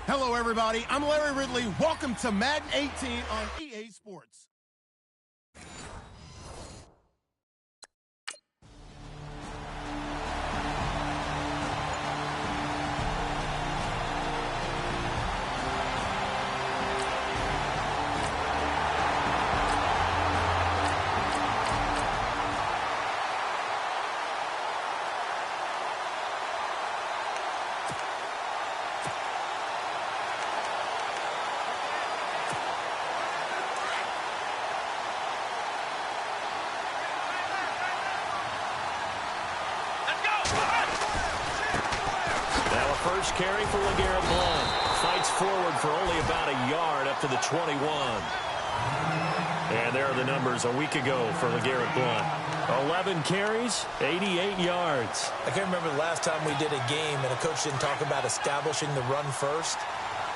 Hello, everybody. I'm Larry Ridley. Welcome to Madden 18 on EA Sports. First carry for LeGarrette Blount. Fights forward for only about a yard up to the 21. And there are the numbers a week ago for LeGarrette Blount. 11 carries, 88 yards. I can't remember the last time we did a game and a coach didn't talk about establishing the run first.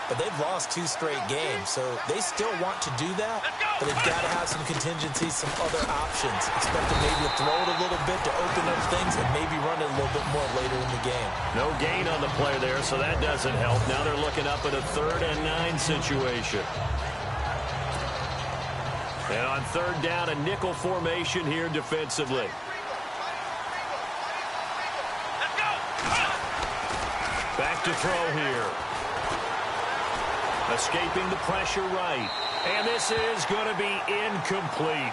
But they've lost 2 straight games, so they still want to do that, but they've got to have some contingencies, some other options. Expect them maybe to throw it a little bit to open up things and maybe run it a little bit more later in the game. No gain on the play there, so that doesn't help. Now they're looking up at a 3rd and 9 situation. And on 3rd down, a nickel formation here defensively. Back to throw here. Escaping the pressure right. And this is going to be incomplete.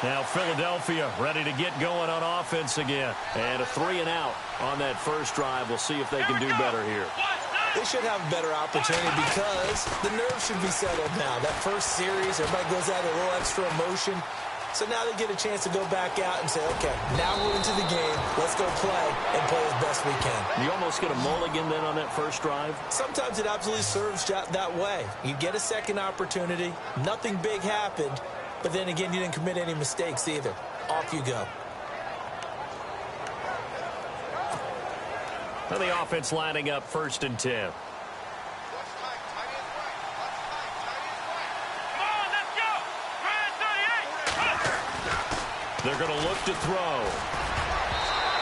Now Philadelphia ready to get going on offense again. And a 3 and out on that first drive. We'll see if they can do better here. They should have a better opportunity because the nerves should be settled now. That first series, everybody goes out with a little extra emotion. So now they get a chance to go back out and say, okay, now we're into the game. Let's go play and play as best we can. You almost get a mulligan then on that first drive? Sometimes it absolutely serves that way. You get a second opportunity. Nothing big happened. But then again, you didn't commit any mistakes either. Off you go. Well, the offense lining up 1st and 10. They're going to look to throw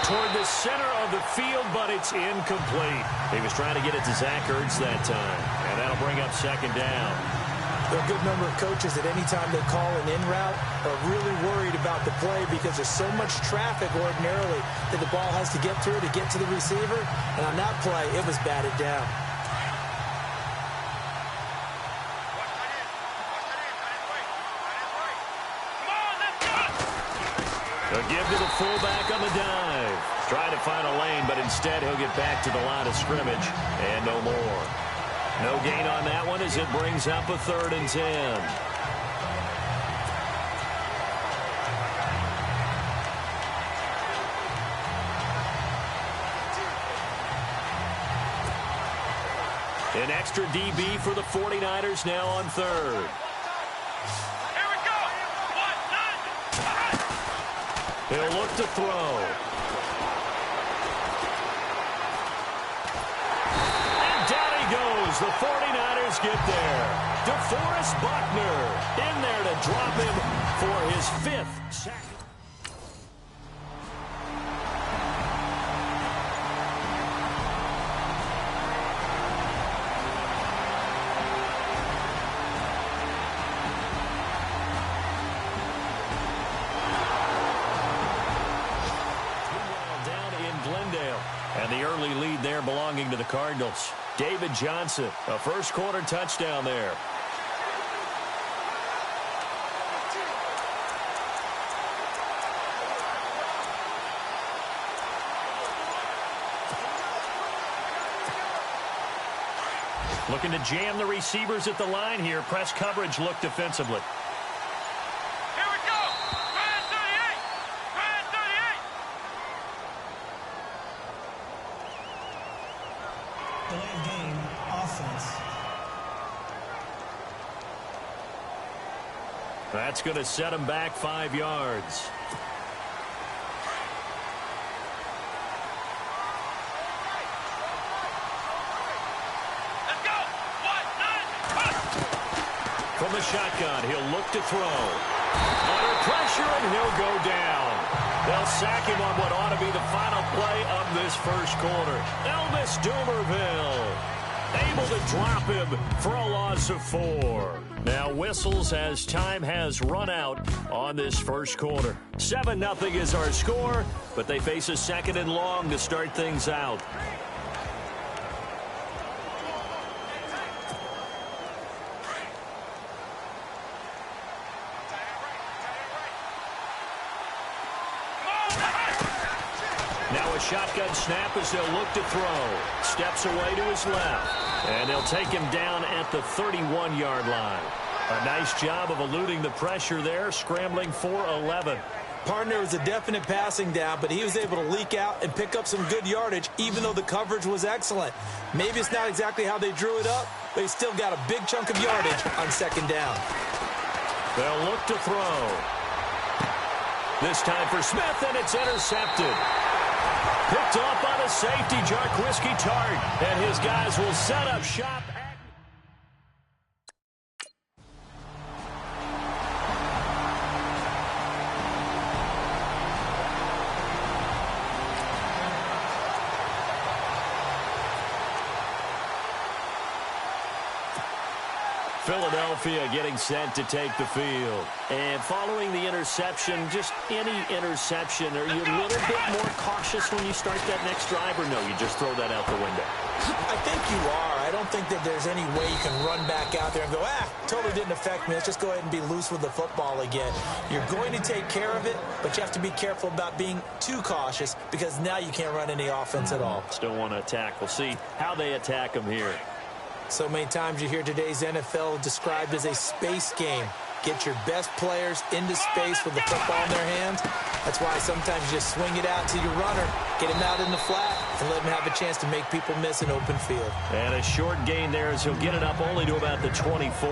toward the center of the field, but it's incomplete. He was trying to get it to Zach Ertz that time, and that'll bring up 2nd down. There are a good number of coaches that any time they call an in route are really worried about the play because there's so much traffic ordinarily that the ball has to get through to get to the receiver. And on that play, it was batted down. They'll give to the fullback on the dive. Trying to find a lane, but instead he'll get back to the line of scrimmage and no more. No gain on that one as it brings up a 3rd and 10. An extra DB for the 49ers now on 3rd. Here we go. He'll look to throw. The 49ers get there. DeForest Buckner in there to drop him for his 5th sack. Down in Glendale. And the early lead there belonging to the Cardinals. David Johnson, a first-quarter touchdown there. Looking to jam the receivers at the line here. Press coverage look defensively. Here we go. Red 38. Red 38. Delay of game, offense. That's going to set him back 5 yards. Let's go. 1, 9, From the shotgun, he'll look to throw. Under pressure, and he'll go down. They'll sack him on what ought to be the final play of this first quarter. Elvis Dumerville able to drop him for a loss of 4. Now whistles as time has run out on this first quarter. 7-0 is our score, but they face a second and long to start things out. Now a shotgun snap as they'll look to throw. Steps away to his left. And they'll take him down at the 31-yard line. A nice job of eluding the pressure there, scrambling for 11. Partner was a definite passing down, but he was able to leak out and pick up some good yardage, even though the coverage was excellent. Maybe it's not exactly how they drew it up, but he still got a big chunk of yardage on second down. They'll look to throw. This time for Smith, and it's intercepted. Picked off by the safety, Jarquiski Tart, and his guys will set up shop. Philadelphia getting set to take the field. And following the interception, just any interception, are you a little bit more cautious when you start that next drive, or no, you just throw that out the window? I think you are. I don't think that there's any way you can run back out there and go, totally didn't affect me. Let's just go ahead and be loose with the football again. You're going to take care of it, but you have to be careful about being too cautious because now you can't run any offense at all. Still want to attack. We'll see how they attack them here. So many times you hear today's NFL described as a space game. Get your best players into space with the football in their hands. That's why sometimes you just swing it out to your runner, get him out in the flat, and let him have a chance to make people miss an open field. And a short gain there as he'll get it up only to about the 24.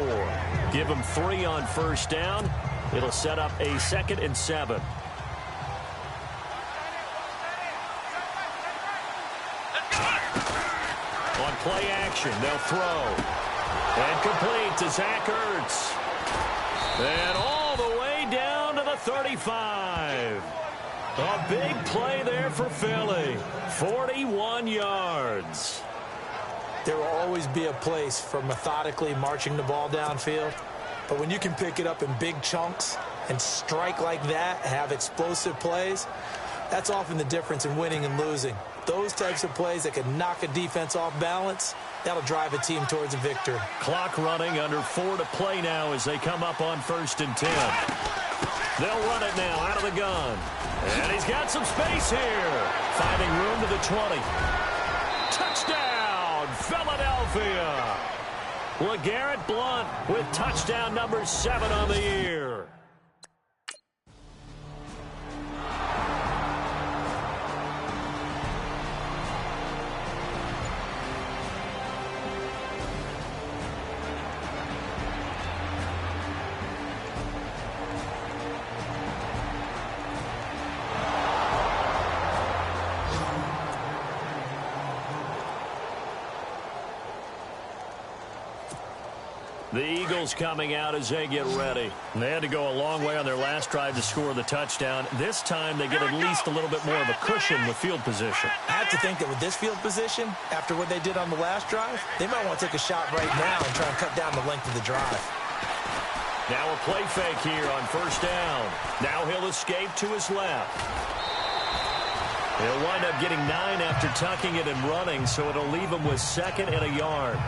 Give him 3 on first down. It'll set up a 2nd and 7. On play action, they'll throw. And complete to Zach Ertz. And all the way down to the 35. A big play there for Philly. 41 yards. There will always be a place for methodically marching the ball downfield. But when you can pick it up in big chunks and strike like that, have explosive plays, that's often the difference in winning and losing. Those types of plays that can knock a defense off balance, that'll drive a team towards a victory. Clock running, under 4 to play now as they come up on 1st and 10. They'll run it now out of the gun. And he's got some space here. Finding room to the 20. Touchdown, Philadelphia. LeGarrette Blount with touchdown number 7 on the year. The Eagles coming out as they get ready. They had to go a long way on their last drive to score the touchdown. This time they get at least a little bit more of a cushion with field position. I have to think that with this field position, after what they did on the last drive, they might want to take a shot right now and try and cut down the length of the drive. Now a play fake here on 1st down. Now he'll escape to his left. He'll wind up getting 9 after tucking it and running, so it'll leave him with 2nd and a yard.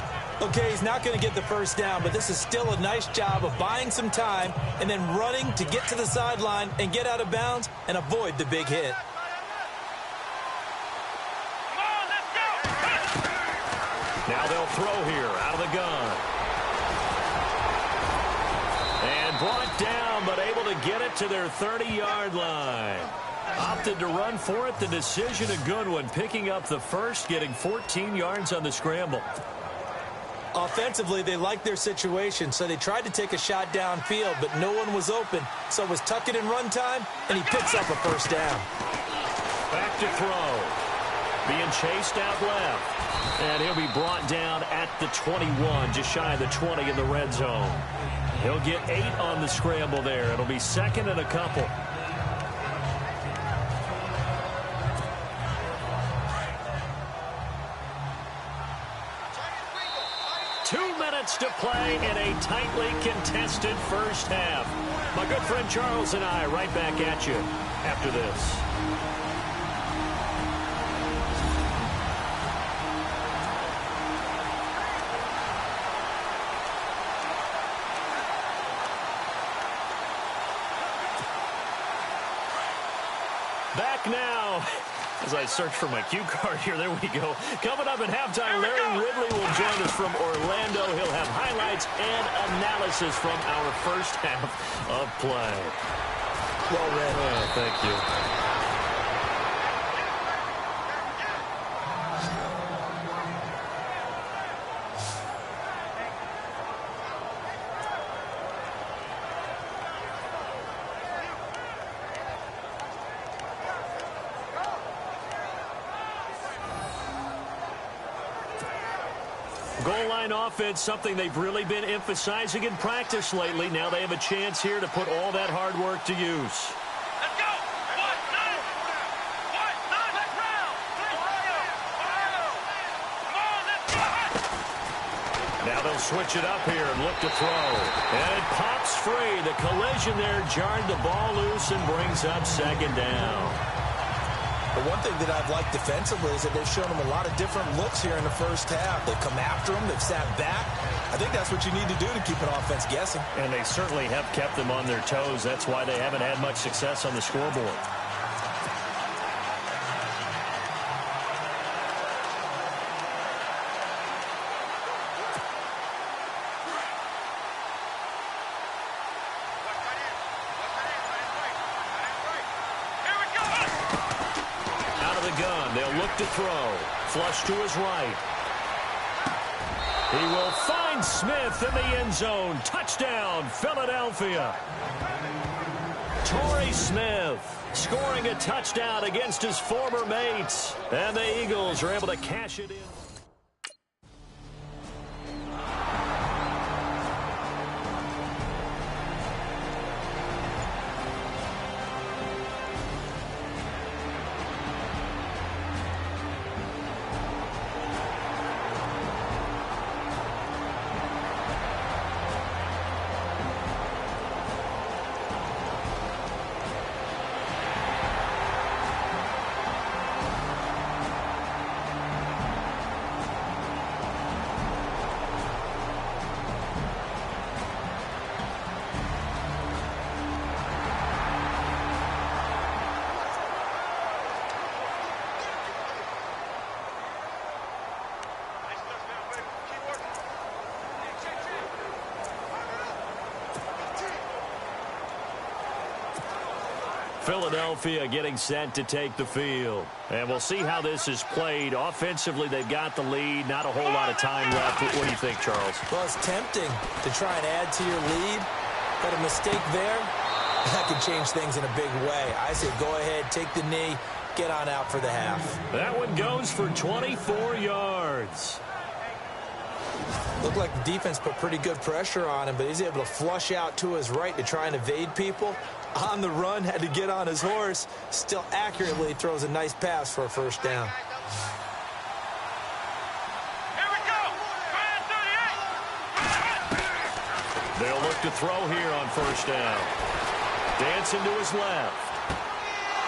Okay, he's not going to get the 1st down, but this is still a nice job of buying some time and then running to get to the sideline and get out of bounds and avoid the big hit. Come on, let's go. Now they'll throw here out of the gun. And brought down, but able to get it to their 30-yard line. Opted to run for it. The decision a good one. Picking up the first, getting 14 yards on the scramble. Offensively, they liked their situation, so they tried to take a shot downfield, but no one was open. So it was tuck it and run time, and he picks up a first down. Back to throw. Being chased out left. And he'll be brought down at the 21, just shy of the 20 in the red zone. He'll get 8 on the scramble there. It'll be second and a couple. To play in a tightly contested first half. My good friend Charles and I right back at you after this. Back now. As I search for my cue card here, there we go. Coming up at halftime, Larry Ridley will join us from Orlando. He'll have highlights and analysis from our first half of play. Well read. Oh, thank you. Goal line offense, something they've really been emphasizing in practice lately. Now they have a chance here to put all that hard work to use. Let's go! What? Nine! What? Nine! Let's round! Come on, let's go! Now they'll switch it up here and look to throw. And it pops free. The collision there jarred the ball loose and brings up second down. The one thing that I've liked defensively is that they've shown them a lot of different looks here in the first half. They've come after them. They've sat back. I think that's what you need to do to keep an offense guessing. And they certainly have kept them on their toes. That's why they haven't had much success on the scoreboard. To throw. Flush to his right. He will find Smith in the end zone. Touchdown, Philadelphia. Torrey Smith scoring a touchdown against his former mates. And the Eagles are able to cash it in. Philadelphia getting set to take the field. And we'll see how this is played. Offensively, they've got the lead. Not a whole lot of time left. What do you think, Charles? Well, it's tempting to try and add to your lead. But a mistake there, that could change things in a big way. I say go ahead, take the knee, get on out for the half. That one goes for 24 yards. Looked like the defense put pretty good pressure on him, but he's able to flush out to his right to try and evade people. On the run, had to get on his horse. Still accurately throws a nice pass for a first down. Here we go! They'll look to throw here on first down. Dancing to his left.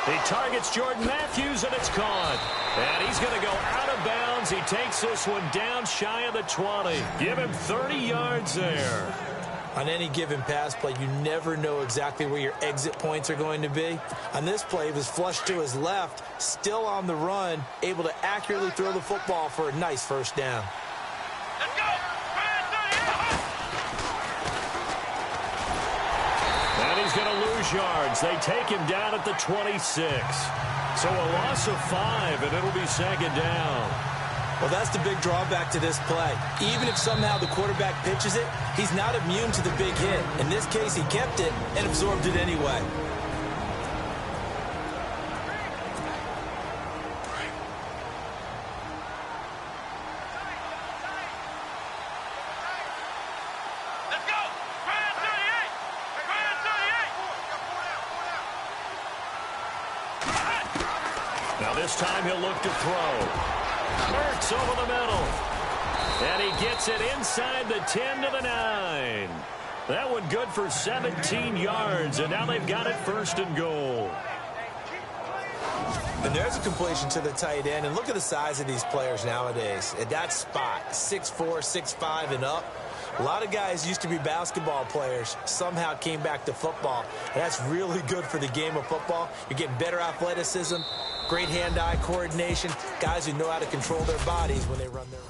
He targets Jordan Matthews, and it's caught. And he's going to go out of bounds. He takes this one down shy of the 20. Give him 30 yards there. On any given pass play, you never know exactly where your exit points are going to be. On this play, he was flushed to his left, still on the run, able to accurately throw the football for a nice first down. lose yards. They take him down at the 26. So a loss of 5, and it'll be second down. Well, that's the big drawback to this play. Even if somehow the quarterback pitches it, he's not immune to the big hit. In this case, he kept it and absorbed it anyway. Let's go! Grand 38! Grand 38! Now this time he'll look to throw. Hurts over the middle. And he gets it inside the 10 to the 9. That one good for 17 yards, and now they've got it first and goal. And there's a completion to the tight end. And look at the size of these players nowadays. At that spot, 6'4", 6'5", and up. A lot of guys used to be basketball players, somehow came back to football. And that's really good for the game of football. You're getting better athleticism, great hand-eye coordination, guys who know how to control their bodies when they run their...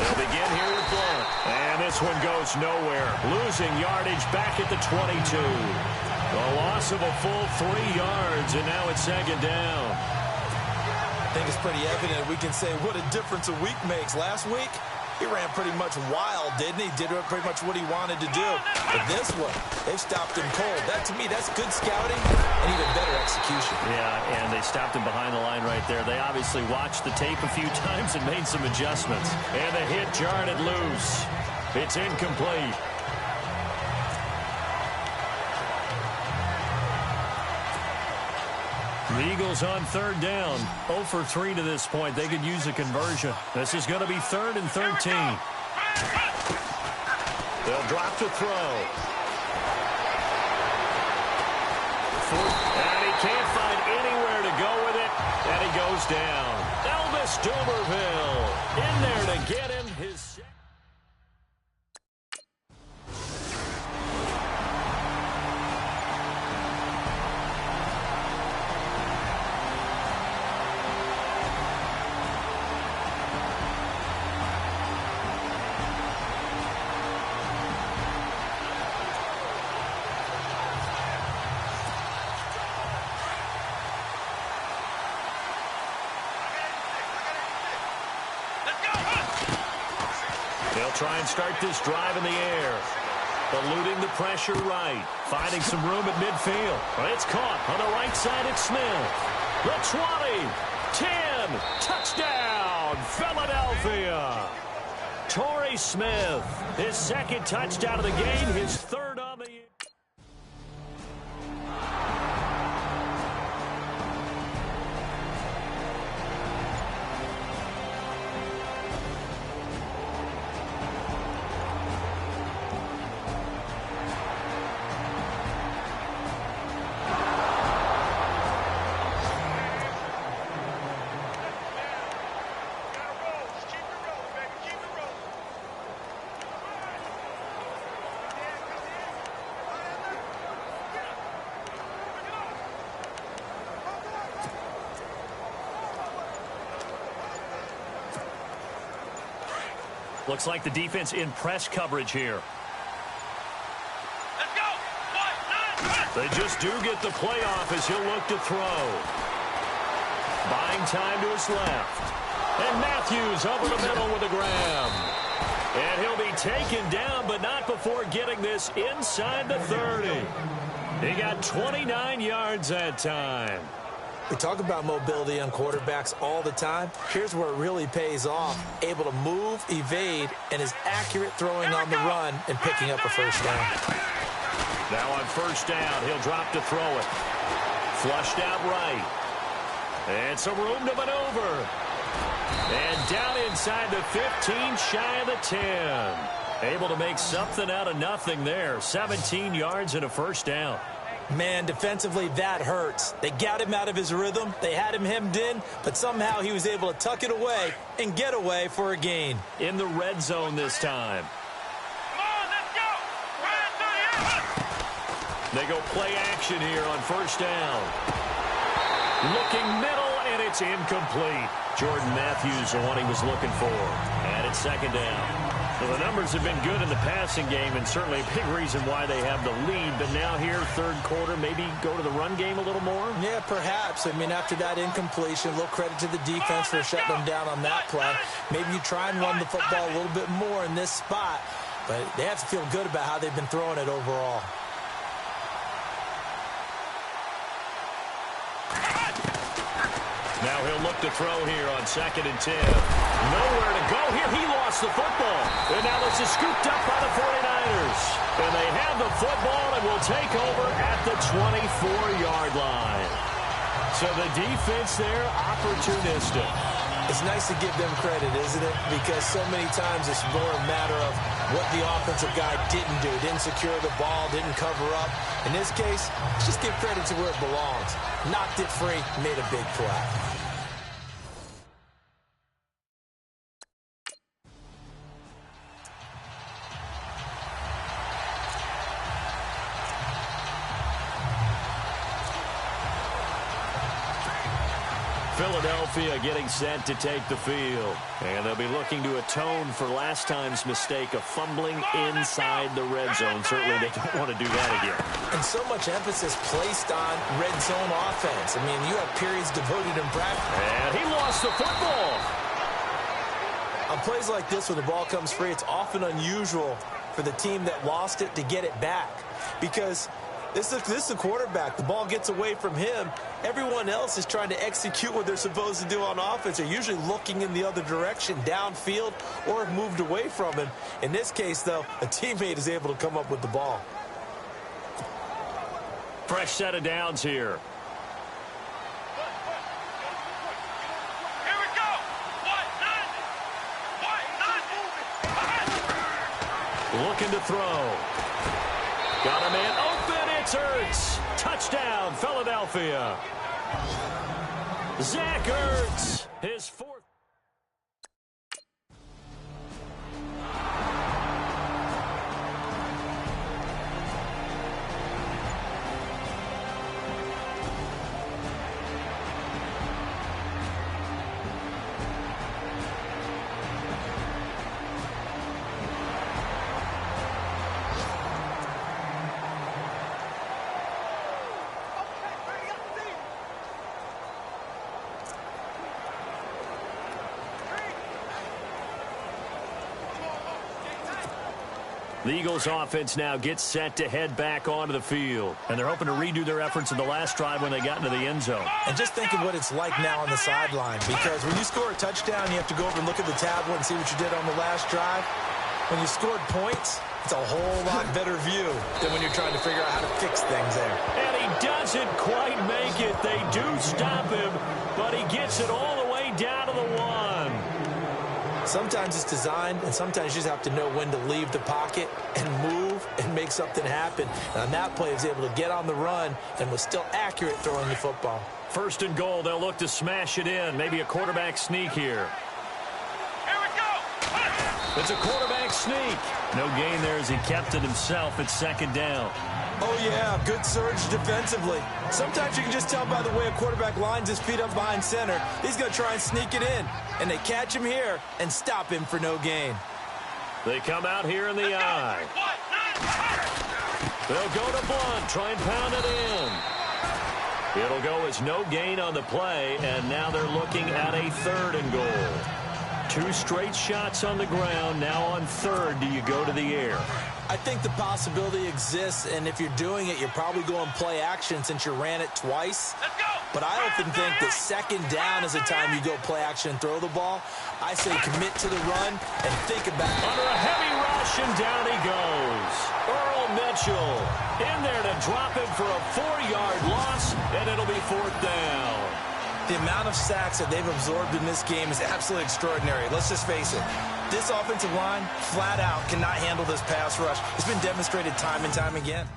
They'll begin here with Blunt. And this one goes nowhere. Losing yardage back at the 22. A loss of a full 3 yards, and now it's second down. I think it's pretty evident we can say what a difference a week makes. Last week, he ran pretty much wild, didn't he? Did pretty much what he wanted to do. But this one, they've stopped him cold. That, to me, that's good scouting and even better execution. Yeah, and they stopped him behind the line right there. They obviously watched the tape a few times and made some adjustments. And the hit jarred it loose. It's incomplete. The Eagles on third down. 0 for 3 to this point. They could use a conversion. This is going to be 3rd and 13. They'll drop to throw. And he can't find anywhere to go with it. And he goes down. Elvis Dumerville in there to get him his... They'll try and start this drive in the air. Eluding the pressure right. Finding some room at midfield. It's caught on the right side. It's Smith. The 20. 10. Touchdown, Philadelphia. Torrey Smith. His second touchdown of the game. His third on the year. Looks like the defense in press coverage here. Let's go! They just do get the playoff as he'll look to throw. Buying time to his left. And Matthews over the middle with a grab. And he'll be taken down, but not before getting this inside the 30. He got 29 yards that time. We talk about mobility on quarterbacks all the time. Here's where it really pays off. Able to move, evade, and is accurate throwing on the run and picking up a first down. Now on first down, he'll drop to throw it. Flushed out right. And some room to maneuver. And down inside the 15, shy of the 10. Able to make something out of nothing there. 17 yards and a first down. Man, defensively, that hurts. They got him out of his rhythm. They had him hemmed in, but somehow he was able to tuck it away and get away for a gain. In the red zone this time. Come on, let's go. Run through the They go play action here on first down. Looking middle, and it's incomplete. Jordan Matthews, the one he was looking for. And it's second down. Well, the numbers have been good in the passing game, and certainly a big reason why they have the lead. But now here, third quarter, maybe go to the run game a little more? Yeah, perhaps. I mean, after that incompletion, a little credit to the defense for shutting them down on that play. Maybe you try and run the football a little bit more in this spot, but they have to feel good about how they've been throwing it overall. Now he'll look to throw here on 2nd and 10. Nowhere to go here. He lost the football. And now this is scooped up by the 49ers. And they have the football and will take over at the 24-yard line. So the defense there, opportunistic. It's nice to give them credit, isn't it? Because so many times it's more a matter of what the offensive guy didn't do. Didn't secure the ball, didn't cover up. In this case, just give credit to where it belongs. Knocked it free, made a big play. Philadelphia getting set to take the field. And they'll be looking to atone for last time's mistake of fumbling inside the red zone. Certainly they don't want to do that again. And so much emphasis placed on red zone offense. I mean, you have periods devoted in practice. And he lost the football. On plays like this where the ball comes free, it's often unusual for the team that lost it to get it back. Because this is a quarterback. The ball gets away from him. Everyone else is trying to execute what they're supposed to do on offense. They're usually looking in the other direction, downfield, or have moved away from him. In this case, though, a teammate is able to come up with the ball. Fresh set of downs here. Here we go. Looking to throw. Got a man open. It's Ertz. Touchdown, Philadelphia. Zach Ertz, his fourth. The Eagles offense now gets set to head back onto the field. And they're hoping to redo their efforts in the last drive when they got into the end zone. And just think of what it's like now on the sideline. Because when you score a touchdown, you have to go over and look at the tablet and see what you did on the last drive. When you scored points, it's a whole lot better view than when you're trying to figure out how to fix things there. And he doesn't quite make it. They do stop him, but he gets it all the way down to the 1. Sometimes it's designed, and sometimes you just have to know when to leave the pocket and move and make something happen. And on that play, he was able to get on the run and was still accurate throwing the football. First and goal, they'll look to smash it in. Maybe a quarterback sneak here. Here we go. It's a quarterback sneak. No gain there as he kept it himself at second down. Oh, yeah, good surge defensively. Sometimes you can just tell by the way a quarterback lines his feet up behind center. He's going to try and sneak it in. And they catch him here and stop him for no gain. They come out here in the eye. They'll go to Blunt, try and pound it in. It'll go as no gain on the play, and now they're looking at a third and goal. 2 straight shots on the ground. Now on third, do you go to the air? I think the possibility exists, and if you're doing it, you're probably going play action since you ran it twice. Let's go. But I often think that second down is the time you go play action and throw the ball. I say commit to the run and think about it. Under a heavy rush, and down he goes. Earl Mitchell in there to drop him for a 4-yard loss, and it'll be 4th down. The amount of sacks that they've absorbed in this game is absolutely extraordinary. Let's just face it. This offensive line, flat out, cannot handle this pass rush. It's been demonstrated time and time again.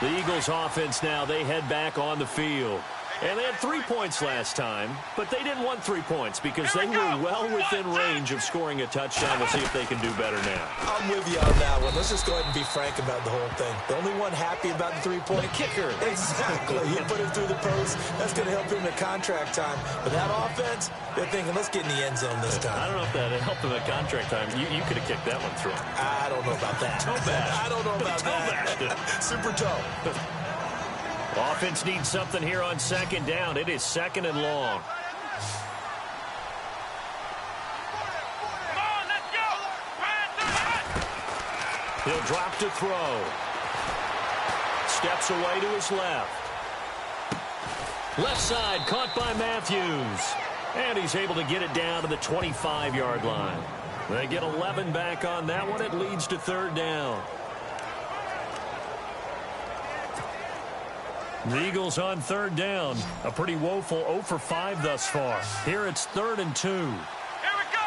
The Eagles offense now, they head back on the field. And they had 3 points last time, but they didn't want 3 points because they were well within range of scoring a touchdown. We'll see if they can do better now. I'm with you on that one. Let's just go ahead and be frank about the whole thing. The only one happy about the three-point kicker. Exactly. He put it through the post. That's going to help him at contract time. But that offense, they're thinking, let's get in the end zone this time. I don't know if that helped him at contract time. You could have kicked that one through. I don't know about that. Toe bash. I don't know about that. Super toe. Offense needs something here on second down. It is second and long. Come on, let's go. He'll drop to throw. Steps away to his left. Left side caught by Matthews. And he's able to get it down to the 25-yard line. They get 11 back on that one. It leads to third down. The Eagles on third down. A pretty woeful 0 for 5 thus far. Here it's 3rd and 2. Here we go.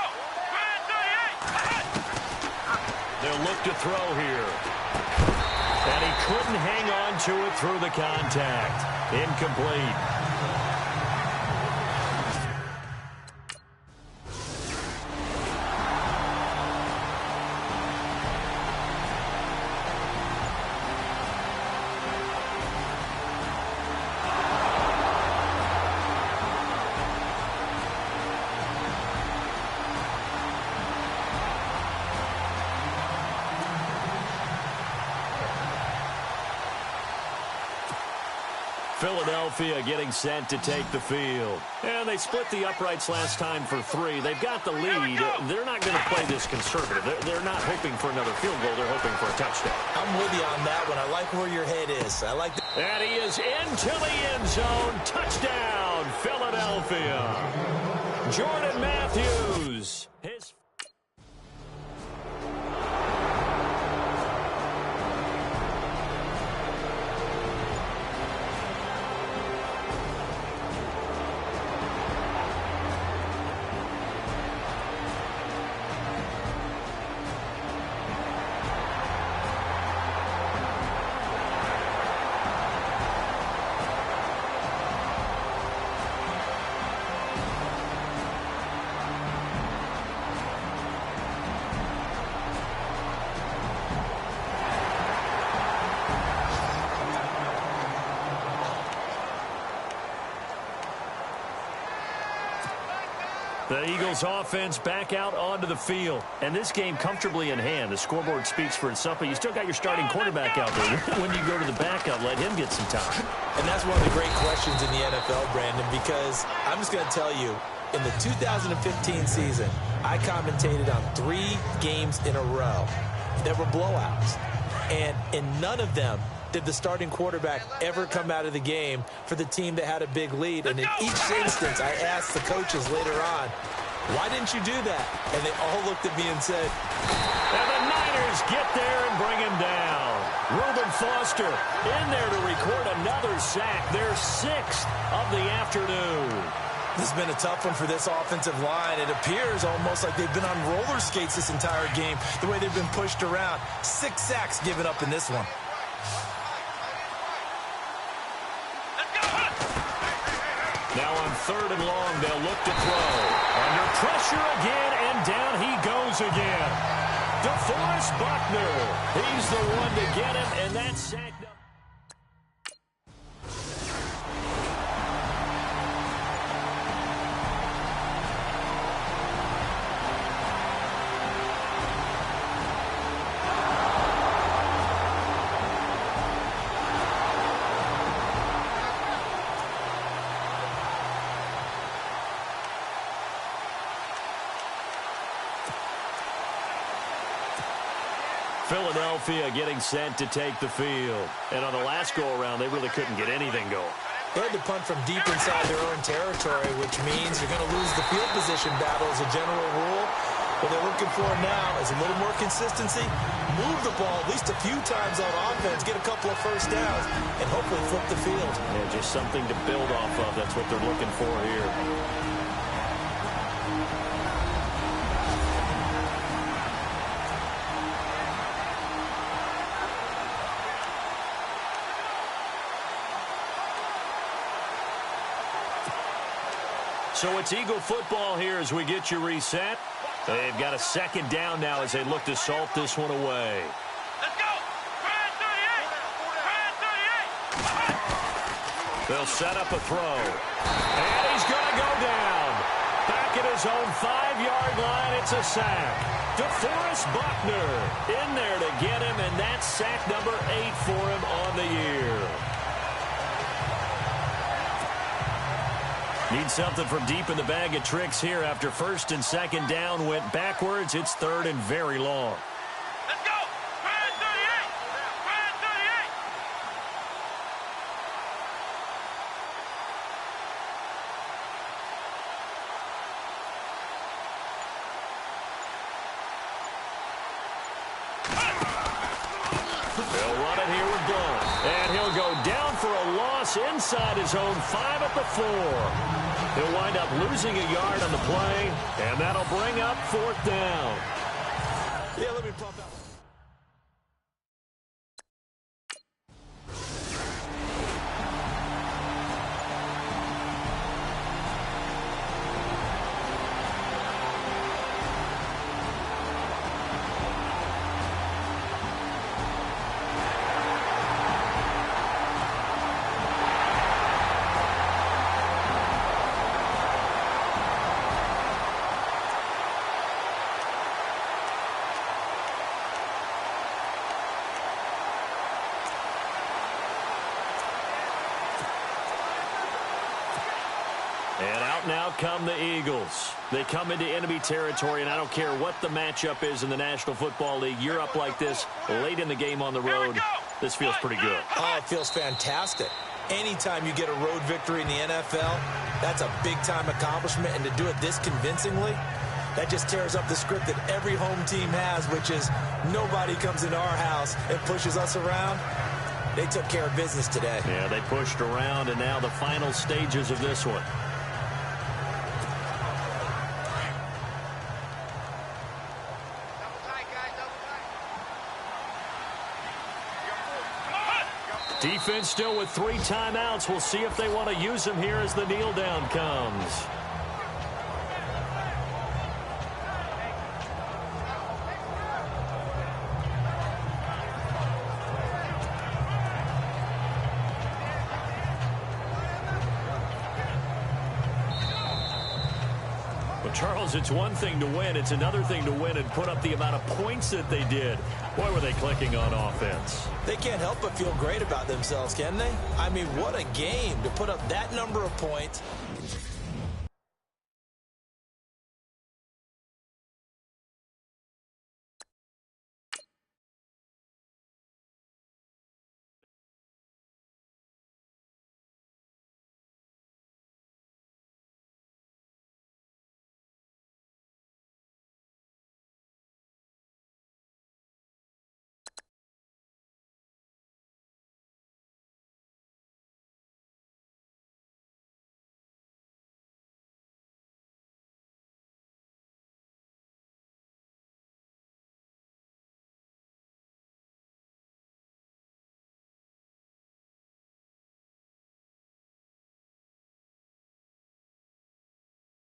38. They'll look to throw here. And he couldn't hang on to it through the contact. Incomplete. Philadelphia getting set to take the field. And they split the uprights last time for 3. They've got the lead. They're not going to play this conservative. They're not hoping for another field goal. They're hoping for a touchdown. I'm with you on that one. I like where your head is. I like that. And he is into the end zone. Touchdown, Philadelphia. Jordan Matthews. His The Eagles offense back out onto the field. And this game comfortably in hand. The scoreboard speaks for itself, but you still got your starting quarterback out there. When you go to the backup, let him get some time. And that's one of the great questions in the NFL, Brandon, because I'm just going to tell you, in the 2015 season, I commentated on 3 games in a row that were blowouts. And in none of them did the starting quarterback ever come out of the game for the team that had a big lead. And in each instance, I asked the coaches later on, why didn't you do that? And they all looked at me and said, and the Niners get there and bring him down. Reuben Foster in there to record another sack, their 6th of the afternoon. This has been a tough one for this offensive line. It appears almost like they've been on roller skates this entire game, the way they've been pushed around. 6 sacks given up in this one. Now on 3rd and long, they'll look to throw. Under pressure again, and down he goes again. DeForest Buckner. He's the one to get him, and that's sacked up. Philadelphia getting set to take the field. And on the last go-around, they really couldn't get anything going. They had to punt from deep inside their own territory, which means you're going to lose the field position battle as a general rule. What they're looking for now is a little more consistency, move the ball at least a few times on offense, get a couple of first downs, and hopefully flip the field. Yeah, just something to build off of. That's what they're looking for here. So it's Eagle football here as we get you reset. They've got a second down now as they look to salt this one away. Let's go! Brad 38! They'll set up a throw. And he's going to go down. Back at his own 5-yard line, it's a sack. DeForest Buckner in there to get him, and that's sack number 8 for him on the year. Need something from deep in the bag of tricks here after first and second down went backwards. It's third and very long. Let's go! Brad 38! Brad 38! They'll run it here with Blunt. And he'll go down for a loss inside his own 5 at the 4. He'll wind up losing a yard on the play, and that'll bring up 4th down. Yeah, let me pump out. And out now come the Eagles. They come into enemy territory, and I don't care what the matchup is in the National Football League. You're up like this late in the game on the road. This feels pretty good. Oh, it feels fantastic. Anytime you get a road victory in the NFL, that's a big-time accomplishment, and to do it this convincingly, that just tears up the script that every home team has, which is nobody comes into our house and pushes us around. They took care of business today. Yeah, they pushed around, and now the final stages of this one. Defense still with 3 timeouts. We'll see if they want to use them here as the kneel down comes. Well, Charles, it's one thing to win. It's another thing to win and put up the amount of points that they did. Boy, were they clicking on offense. They can't help but feel great about themselves, can they? I mean, what a game to put up that number of points